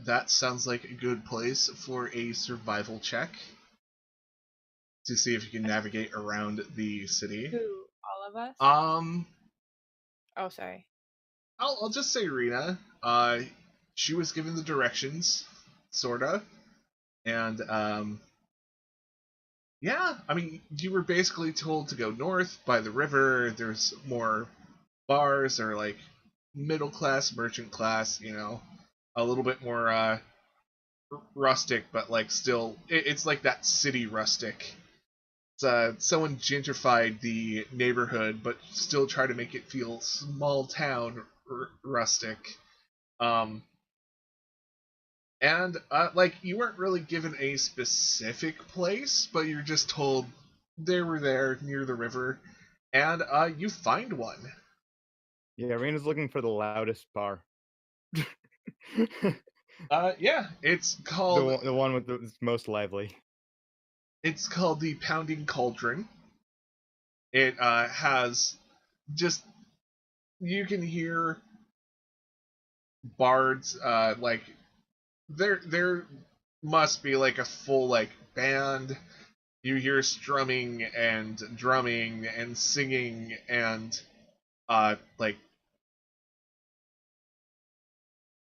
that sounds like a good place for a survival check to see if you can navigate around the city. Who? All of us? Um, Oh, sorry. I'll just say Rena. She was given the directions, sorta, and yeah, I mean, you were basically told to go north by the river. There's more bars, or like middle class, merchant class, a little bit more rustic, but like still, it's like that city rustic. It's, someone gentrified the neighborhood, but still try to make it feel small town rustic. Um, and like you weren't really given a specific place, but you're just told they were there near the river, and you find one. Yeah, Rena's looking for the loudest bar. Yeah, it's called the one with the most lively. it's called the Pounding Cauldron. It has just, you can hear bards, like there must be like a full like band. You hear strumming and drumming and singing and like,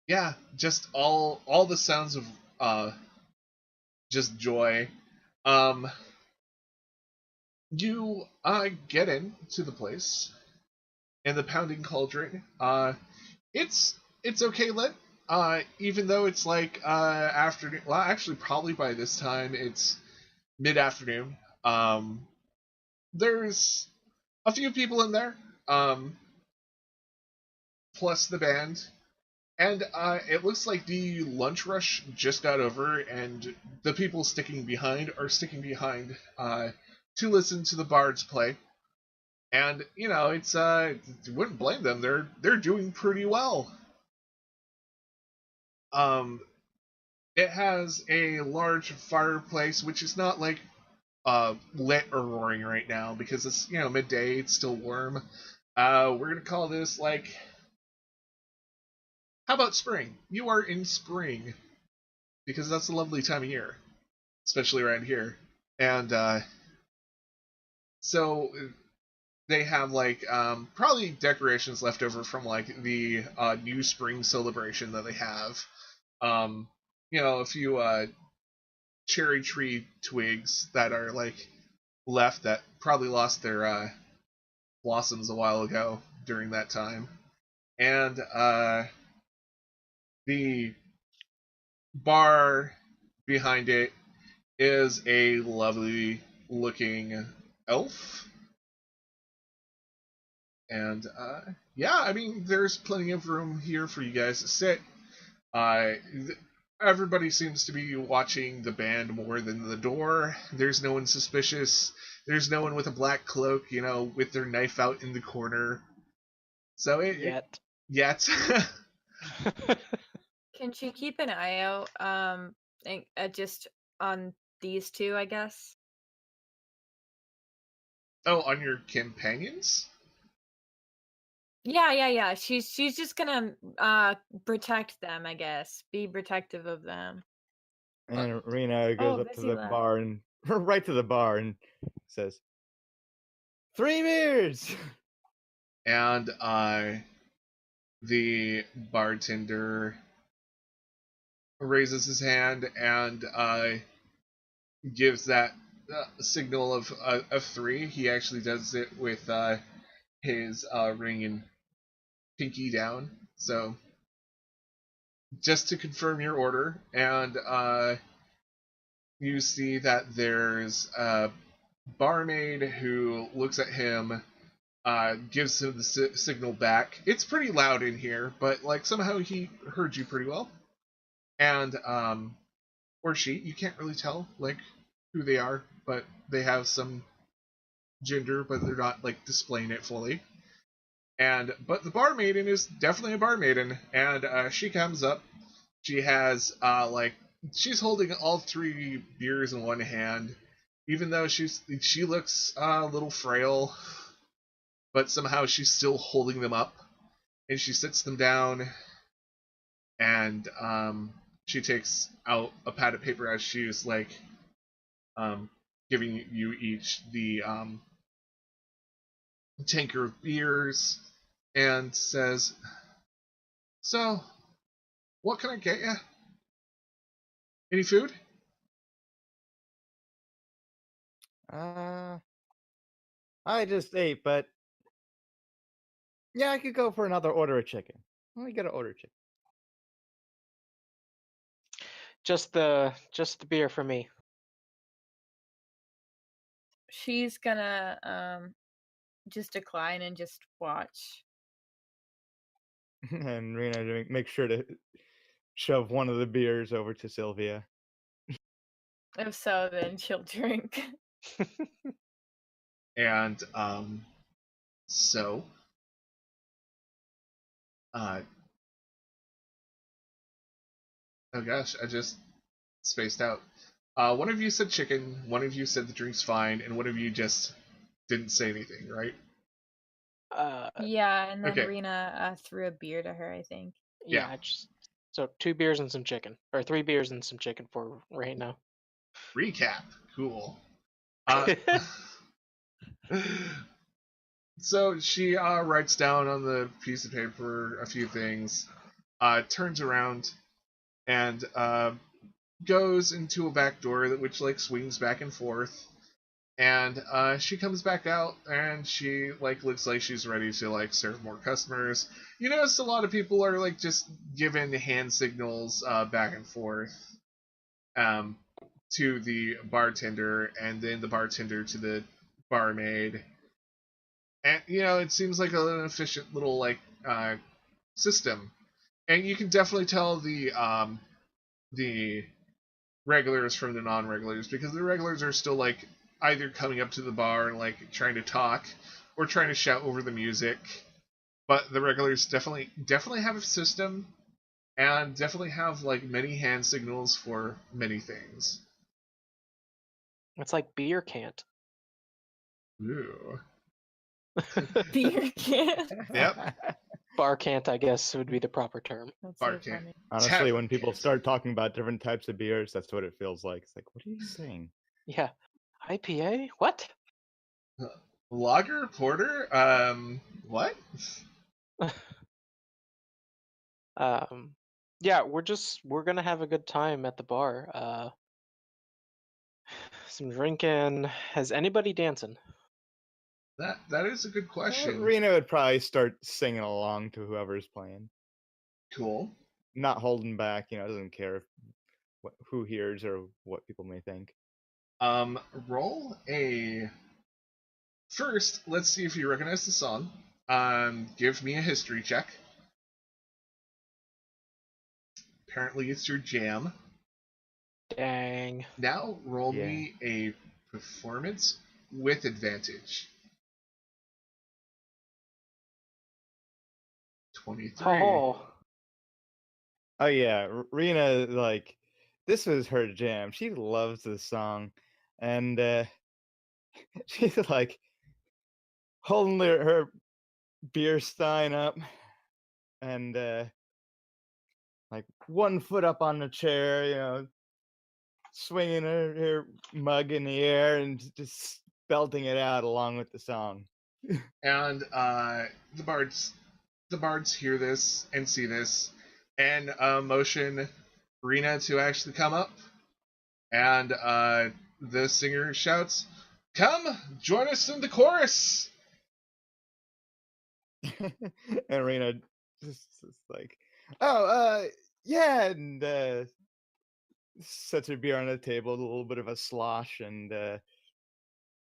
yeah, just all the sounds of just joy. Um you get into the place, and the Pounding Cauldron, it's okay lit. Even though it's like afternoon, well, actually probably by this time it's mid-afternoon. There's a few people in there, um plus the band. And it looks like the lunch rush just got over, and the people sticking behind are sticking behind to listen to the bards play. And it's you wouldn't blame them. They're doing pretty well. Um, it has a large fireplace, which is not like lit or roaring right now because it's midday. It's still warm. We're gonna call this like, how about spring? You are in spring because that's a lovely time of year, especially around here. And so they have like probably decorations left over from like the new spring celebration that they have. Um, a few cherry tree twigs that are like left that probably lost their blossoms a while ago during that time. And the bar behind it is a lovely looking elf. And yeah, I mean, there's plenty of room here for you guys to sit. Uh, Everybody seems to be watching the band more than the door. There's no one suspicious. There's no one with a black cloak, with their knife out in the corner. So yet. Can she keep an eye out, just on these two, I guess? Oh, on your companions? Yeah. She's just gonna protect them, I guess. Be protective of them. And Rena goes up to the bar and right to the bar and says, 3 beers. And the bartender raises his hand and gives that signal of 3. He actually does it with his ring and pinky down. So just to confirm your order, and you see that there's a barmaid who looks at him, gives him the signal back. It's pretty loud in here, but like somehow he heard you pretty well. And or she, you can't really tell like who they are, but they have some gender, but they're not like displaying it fully. But the barmaiden is definitely a barmaiden, and she comes up. She has she's holding all 3 beers in one hand, even though she looks a little frail, but somehow she's still holding them up. And she sits them down, and she takes out a pad of paper as she's like giving you each the tanker of beers and says, "So, what can I get you? Any food?" I just ate, but yeah, I could go for another order of chicken. Let me get an order of chicken. Just the beer for me. She's gonna just decline and just watch. And Rena make sure to shove one of the beers over to Sylvia. If so, then she'll drink. And so oh gosh, I just spaced out. One of you said chicken, one of you said the drink's fine, and one of you just didn't say anything, right? Yeah, and then Okay. Rena threw a beer to her, I think. Yeah. So 2 beers and some chicken, or 3 beers and some chicken for right now. Recap. Cool. So she writes down on the piece of paper a few things, turns around, and goes into a back door which like swings back and forth. And she comes back out, and she like looks like she's ready to like serve more customers. You notice a lot of people are like just giving hand signals back and forth to the bartender, and then the bartender to the barmaid. And it seems like an efficient little like system. And you can definitely tell the regulars from the non-regulars, because the regulars are still like either coming up to the bar and like trying to talk or trying to shout over the music. But the regulars definitely have a system, and definitely have like many hand signals for many things. It's like beer can't. Ooh. Beer can. Yep. Bar can't, I guess, would be the proper term. That's Bar so can't. funny. Honestly, when people start talking about different types of beers, that's what it feels like. It's like, what are you saying? Yeah. IPA? What? Lager? Porter? What? Yeah, we're gonna have a good time at the bar. Some drinking. Has anybody dancing? That is a good question. Rena would probably start singing along to whoever's playing. Cool. Not holding back, doesn't care who hears or what people may think. Roll a. First, let's see if you recognize the song. Give me a history check. Apparently, it's your jam. Dang. Now, roll me a performance with advantage. 23. Oh yeah, Rena, like, this was her jam. She loves this song, and she's like holding her beer stein up, and like one foot up on the chair, swinging her mug in the air and just belting it out along with the song. And the bards hear this and see this, and motion Rena to actually come up. And the singer shouts, "Come, join us in the chorus!" And Rena just like, "Oh, yeah," and sets her beer on the table, a little bit of a slosh, and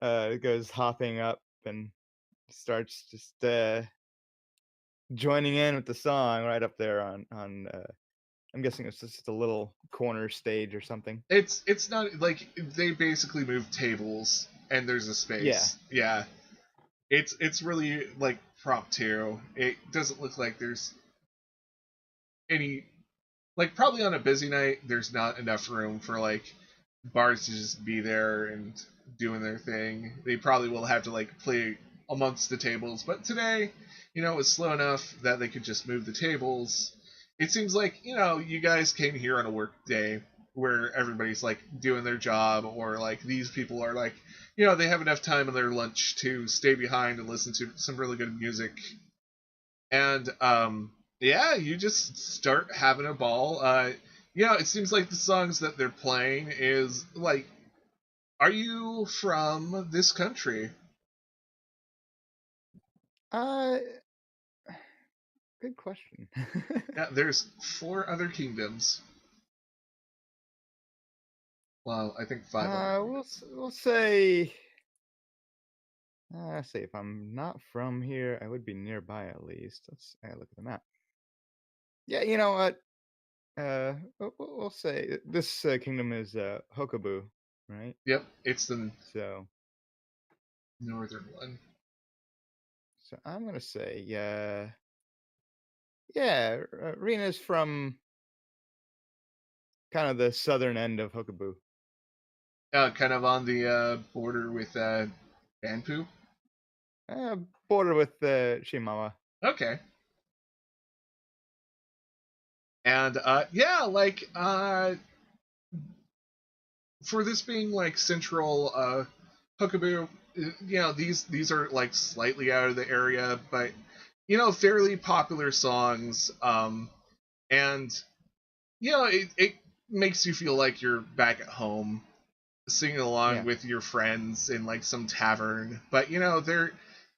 goes hopping up and starts just joining in with the song right up there on I'm guessing it's just a little corner stage or something. It's not like they basically move tables and there's a space. Yeah. It's really like prop two. It doesn't look like there's any, like, probably on a busy night there's not enough room for like bars to just be there and doing their thing. They probably will have to like play amongst the tables, but today, it was slow enough that they could just move the tables. it seems like, you guys came here on a work day where everybody's like doing their job, or like these people are like, they have enough time on their lunch to stay behind and listen to some really good music. And yeah, you just start having a ball. It seems like the songs that they're playing is like, are you from this country? Uh, good question. Yeah, there's 4 other kingdoms. Well, I think 5 other kingdoms. We'll say. Let's see. If I'm not from here, I would be nearby at least. I look at the map. Yeah, you know what? We'll say this kingdom is Hokabu, right? Yep, it's the So northern one. I'm gonna say yeah. Rena's from kind of the southern end of Hokabu. Kind of on the border with Banpu. Border with Shimawa. Okay. And yeah, like for this being like central Hokabu, these are like slightly out of the area, but fairly popular songs. And it makes you feel like you're back at home, singing along with your friends in like some tavern. But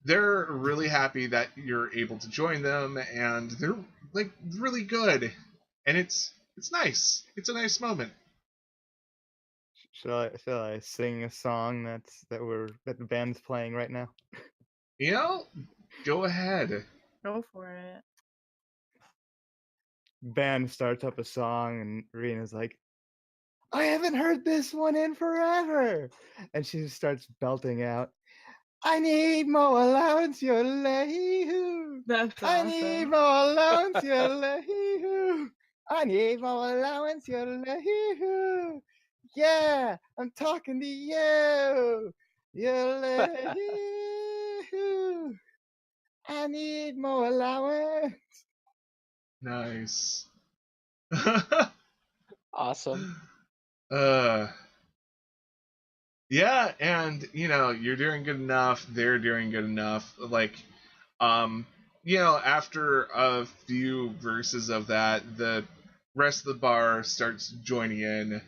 they're really happy that you're able to join them, and they're like really good, and it's nice. It's a nice moment. Shall I sing a song that the band's playing right now? Go ahead. Go for it. Band starts up a song, and Rena's like, I haven't heard this one in forever. And she starts belting out, I need more allowance, your That's I awesome. need more allowance, your I need more allowance, your Yeah, I'm talking to you. Your I need more allowance. Nice. Awesome. Yeah, and you're doing good enough, they're doing good enough. Like, after a few verses of that, the rest of the bar starts joining in.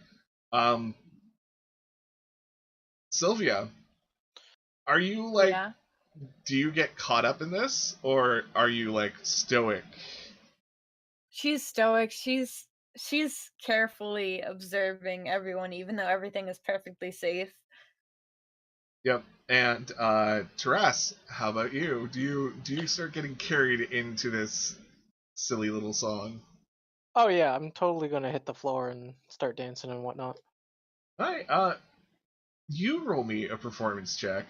Sylvia, are you like, Yeah. do you get caught up in this, or are you like stoic? She's stoic. She's carefully observing everyone, even though everything is perfectly safe. Yep. And Taras, how about you? Do you start getting carried into this silly little song? Oh yeah, I'm totally gonna hit the floor and start dancing and whatnot. All right. You roll me a performance check.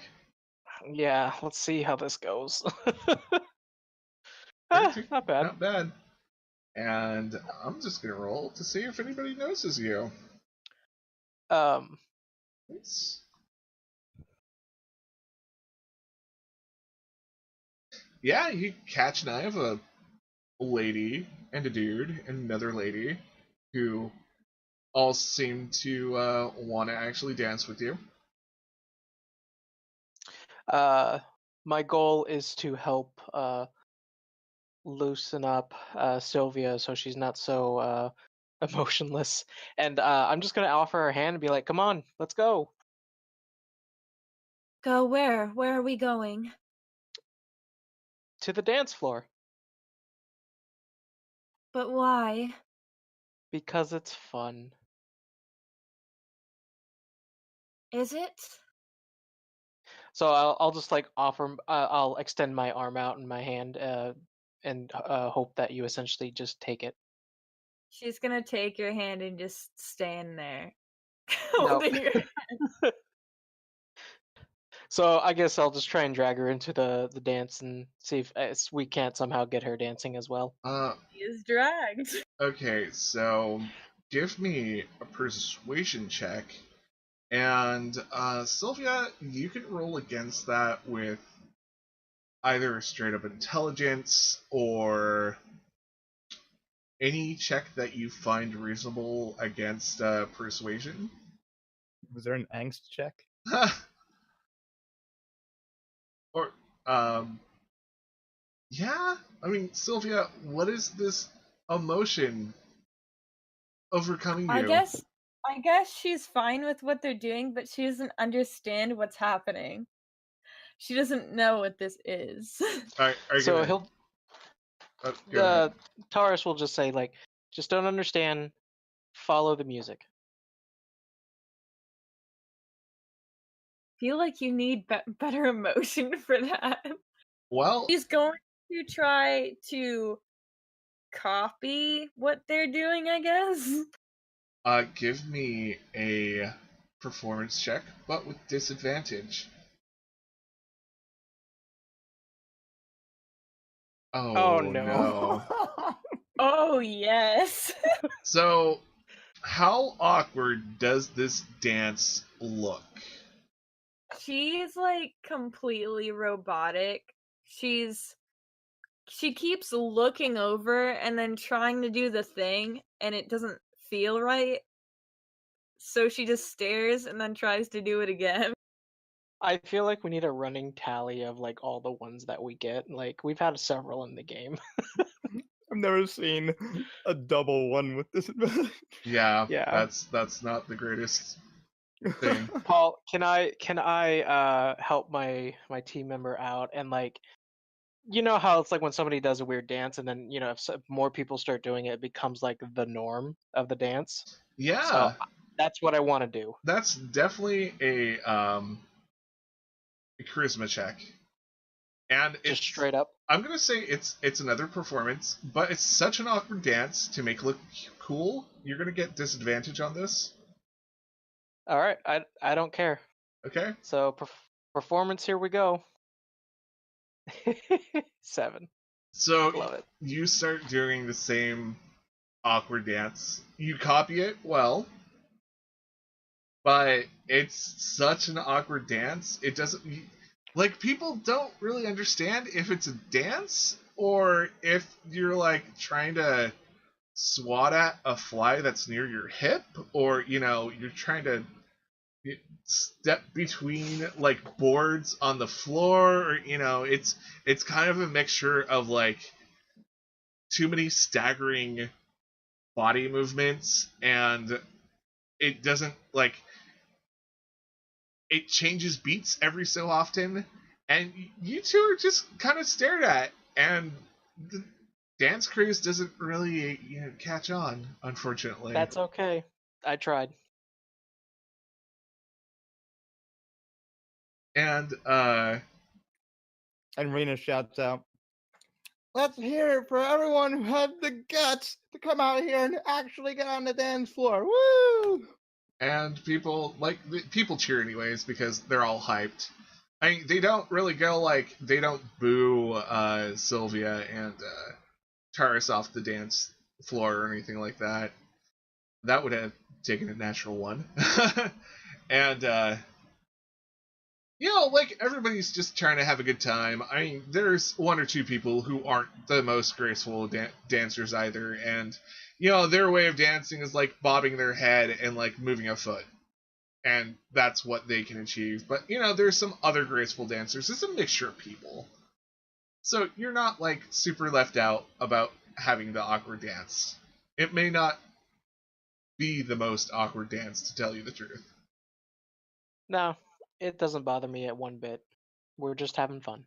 Yeah, let's see how this goes. 32. Not bad. Not bad. And I'm just gonna roll to see if anybody notices you. Um, Nice. Yeah, you catch an eye of a lady and a dude and another lady who all seem to want to actually dance with you. my goal is to help loosen up Sylvia so she's not so emotionless. And I'm just gonna offer her hand and be like, "Come on, let's go Go where? Where are we going? to the dance floor But why? because it's fun." Is it? So I'll just like offer. I'll extend my arm out and my hand, and hope that you essentially just take it. She's gonna take your hand and just stand there. No. Holding your So I guess I'll just try and drag her into the dance and see if we can't somehow get her dancing as well. She is dragged. Okay, so give me a persuasion check. And Sylvia, you can roll against that with either straight up intelligence or any check that you find reasonable against persuasion. Was there an angst check? Or, yeah. I mean, Sylvia, what is this emotion overcoming I you? guess she's fine with what they're doing, but she doesn't understand what's happening. She doesn't know what this is. Are you So gonna? he'll Go ahead. Taurus will just say like, just don't understand. Follow the music. Feel like you need better emotion for that. Well, She's going to try to copy what they're doing, I guess. give me a performance check, but with disadvantage. Oh, Oh no. no. Oh, yes. So, how awkward does this dance look? She's like completely robotic. She keeps looking over and then trying to do the thing, and it doesn't feel right. So she just stares and then tries to do it again. I feel like we need a running tally of like all the ones that we get. Like we've had several in the game. I've never seen a double one with disadvantage. Yeah, Yeah. that's not the greatest thing. Paul, can I help my team member out and like, you know how it's like when somebody does a weird dance and then if more people start doing it, it becomes like the norm of the dance. Yeah, So that's what I want to do. that's definitely a charisma check. And it's Just straight up. I'm gonna say it's another performance, but it's such an awkward dance to make it look cool. You're gonna get disadvantage on this. All right, I don't care. Okay. So performance, here we go. 7. So Love it. you start doing the same awkward dance. You copy it well, but it's such an awkward dance. It doesn't like people don't really understand if it's a dance or if you're like trying to swat at a fly that's near your hip, or you're trying to step between like boards on the floor, or it's kind of a mixture of like too many staggering body movements, and it doesn't like it changes beats every so often, and you two are just kind of stared at, and the dance craze doesn't really catch on, unfortunately. That's okay. I tried. And And Rena shouts out, "Let's hear it for everyone who had the guts to come out here and actually get on the dance floor. Woo!" and people cheer anyways because they're all hyped. I mean, they don't really go like they don't boo Sylvia and Taurus off the dance floor or anything like that. That would have taken a natural one. And like everybody's just trying to have a good time. I mean, there's one or two people who aren't the most graceful dancers either, and their way of dancing is like bobbing their head and like moving a foot, and that's what they can achieve. But there's some other graceful dancers. It's a mixture of people, so you're not like super left out about having the awkward dance. It may not be the most awkward dance, to tell you the truth. No, it doesn't bother me at one bit. We're just having fun.